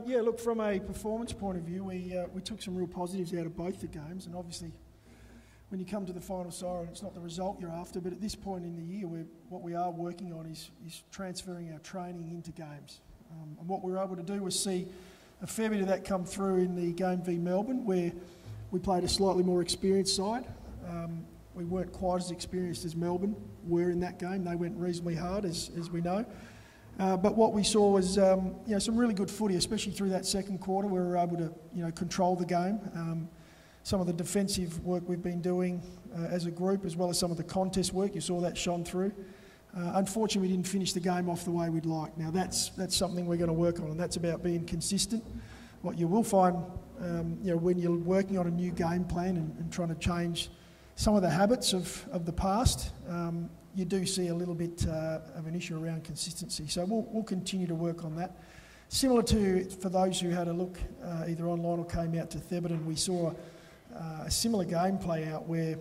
Yeah, look, from a performance point of view, we took some real positives out of both the games, and obviously when you come to the final siren, it's not the result you're after, but at this point in the year, what we are working on is transferring our training into games. And what we were able to do was see a fair bit of that come through in the game v Melbourne, where we played a slightly more experienced side. We weren't quite as experienced as Melbourne were in that game. They went reasonably hard, as we know. But what we saw was some really good footy, especially through that second quarter, where we were able to control the game. Some of the defensive work we've been doing as a group, as well as some of the contest work, you saw that shone through. Unfortunately, we didn't finish the game off the way we'd like. Now, that's something we're going to work on, and that's about being consistent. What you will find, when you're working on a new game plan and trying to change some of the habits of the past, you do see a little bit of an issue around consistency. So we'll continue to work on that. Similar to, for those who had a look either online or came out to Thebarton, we saw a similar game play out where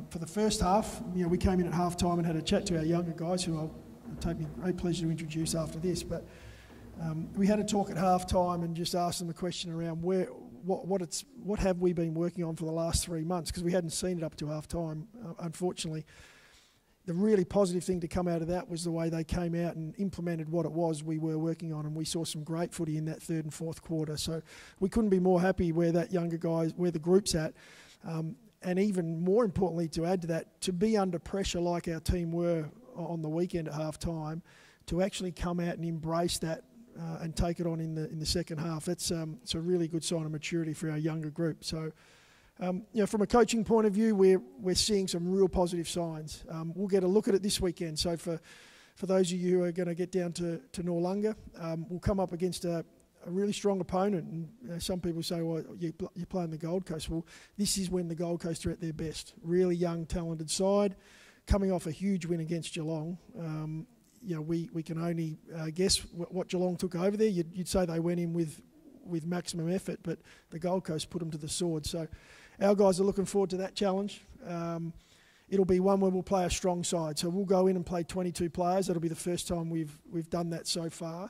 for the first half, we came in at half time and had a chat to our younger guys, who I'll take me great pleasure to introduce after this. But we had a talk at half time and just asked them a question around what have we been working on for the last 3 months, because we hadn't seen it up to half time, unfortunately. The really positive thing to come out of that was the way they came out and implemented what it was we were working on, and we saw some great footy in that third and fourth quarter. So we couldn't be more happy where that younger guys, where the group's at. And even more importantly, to add to that, to be under pressure like our team were on the weekend at half time, to actually come out and embrace that and take it on in the second half, it's a really good sign of maturity for our younger group. So from a coaching point of view, we're seeing some real positive signs. We'll get a look at it this weekend. So for those of you who are going to get down to Noarlunga, we'll come up against a really strong opponent. And some people say, well, you're playing the Gold Coast. Well, this is when the Gold Coast are at their best. Really young, talented side, coming off a huge win against Geelong. We can only guess what Geelong took over there. You'd say they went in with maximum effort, but the Gold Coast put them to the sword. So our guys are looking forward to that challenge. It'll be one where we'll play a strong side. So we'll go in and play 22 players. That'll be the first time we've done that so far.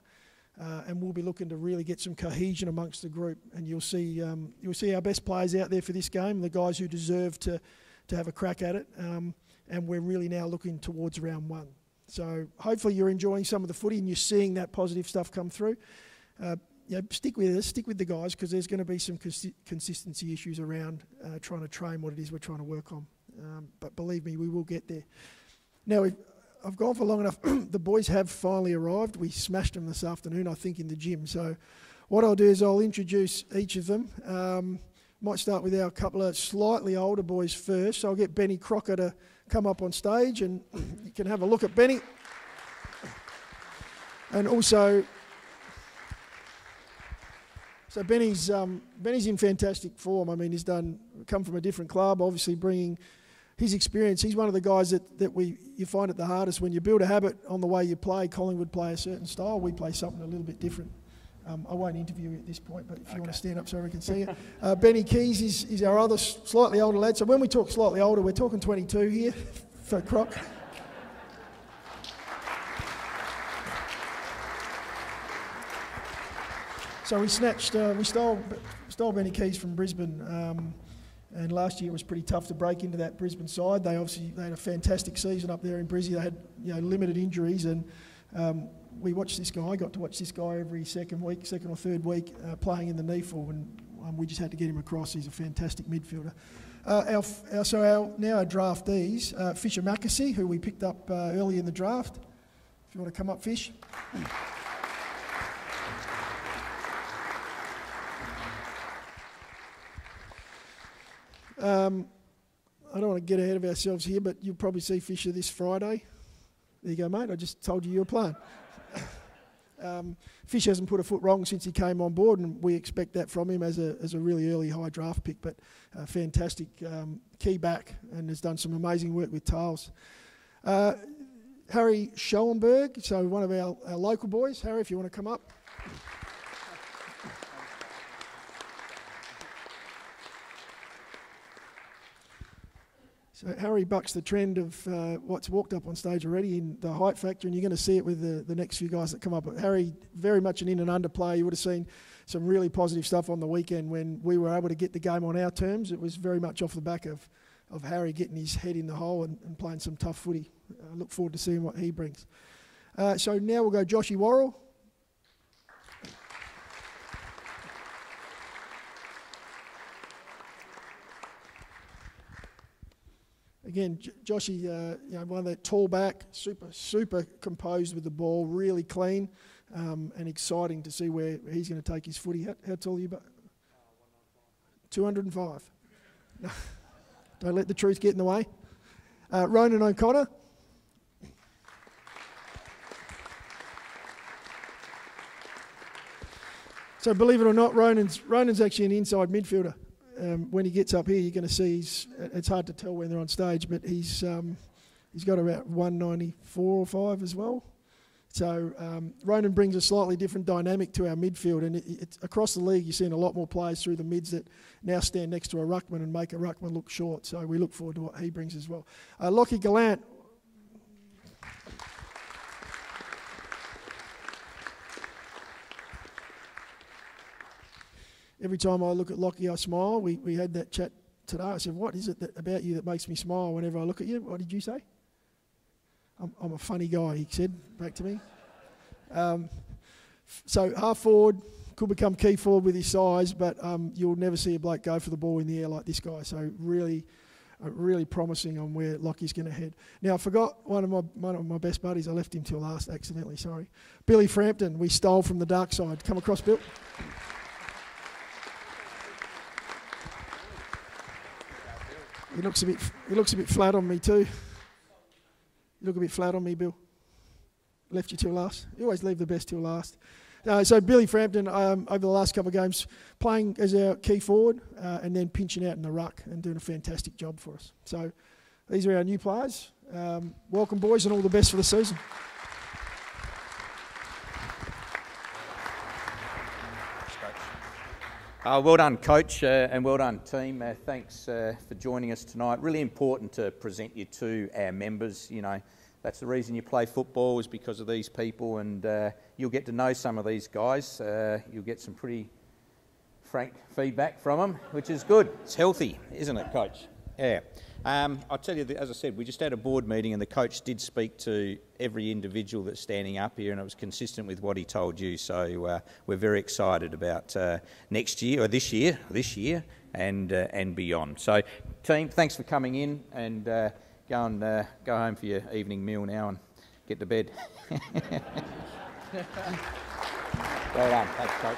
And we'll be looking to really get some cohesion amongst the group. And you'll see our best players out there for this game, the guys who deserve to have a crack at it. And we're really now looking towards round one. So hopefully you're enjoying some of the footy and you're seeing that positive stuff come through. Stick with us, stick with the guys, because there's going to be some consistency issues around trying to train what it is we're trying to work on. But believe me, we will get there. Now, I've gone for long enough. The boys have finally arrived. We smashed them this afternoon, I think, in the gym. So what I'll do is I'll introduce each of them. Might start with our couple of slightly older boys first. So I'll get Benny Crocker to come up on stage, and you can have a look at Benny. And also, so Benny's in fantastic form. I mean, he's come from a different club, obviously bringing his experience. He's one of the guys that you find it the hardest when you build a habit on the way you play. Collingwood play a certain style. We play something a little bit different. I won't interview you at this point, but if you want to stand up so we can see you. Benny Keys is our other slightly older lad. So when we talk slightly older, we're talking 22 here for Croc. So we stole Benny Keys from Brisbane, and last year it was pretty tough to break into that Brisbane side. They had a fantastic season up there in Brizzy. They had limited injuries, and we watched this guy. I got to watch this guy every second or third week playing in the NEFL, and we just had to get him across. He's a fantastic midfielder. Our draftees, Fisher Mackesy, who we picked up early in the draft. If you want to come up, Fish. I don't want to get ahead of ourselves here, but you'll probably see Fisher this Friday. There you go, mate. I just told you were playing. Fish hasn't put a foot wrong since he came on board, and we expect that from him as a really early high draft pick. But fantastic key back, and has done some amazing work with Tails. Harry Schoenberg, so one of our local boys. Harry, if you want to come up. So Harry bucks the trend of what's walked up on stage already in the height factor, and you're going to see it with the next few guys that come up. But Harry, very much an in and under player. You would have seen some really positive stuff on the weekend when we were able to get the game on our terms. It was very much off the back of Harry getting his head in the hole and playing some tough footy. I look forward to seeing what he brings. So now we'll go Joshy Worrell. Again, Joshy, one of that tall back, super composed with the ball, really clean, and exciting to see where he's going to take his footy. How tall are you? 205. No, don't let the truth get in the way. Ronan O'Connor. So believe it or not, Ronan's actually an inside midfielder. When he gets up here, you're going to see it's hard to tell when they're on stage, but he's got about 194 or 5 as well. So Ronan brings a slightly different dynamic to our midfield, and it's across the league you're seeing a lot more players through the mids that now stand next to a ruckman and make a ruckman look short. So we look forward to what he brings as well. Lockie Gallant. Every time I look at Lockie, I smile. We had that chat today. I said, what is it about you that makes me smile whenever I look at you? What did you say? I'm a funny guy, he said back to me. So half forward, could become key forward with his size, but you'll never see a bloke go for the ball in the air like this guy. So really promising on where Lockie's going to head. Now, I forgot one of my best buddies. I left him till last accidentally, sorry. Billy Frampton, we stole from the dark side. Come across, Bill. He looks a bit flat on me too. You look a bit flat on me, Bill. Left you till last. You always leave the best till last. So Billy Frampton, over the last couple of games, playing as our key forward and then pinching out in the ruck and doing a fantastic job for us. So these are our new players. Welcome, boys, and all the best for the season. Well done, Coach, and well done, team. Thanks for joining us tonight. Really important to present you to our members. You know, that's the reason you play football, is because of these people, and you'll get to know some of these guys. You'll get some pretty frank feedback from them, which is good. It's healthy, isn't it, Coach? Yeah. I'll tell you, as I said, we just had a board meeting and the coach did speak to every individual that's standing up here, and it was consistent with what he told you. So we're very excited about next year, or this year, and beyond. So, team, thanks for coming in, and go home for your evening meal now and get to bed. Well done. Thanks, Coach.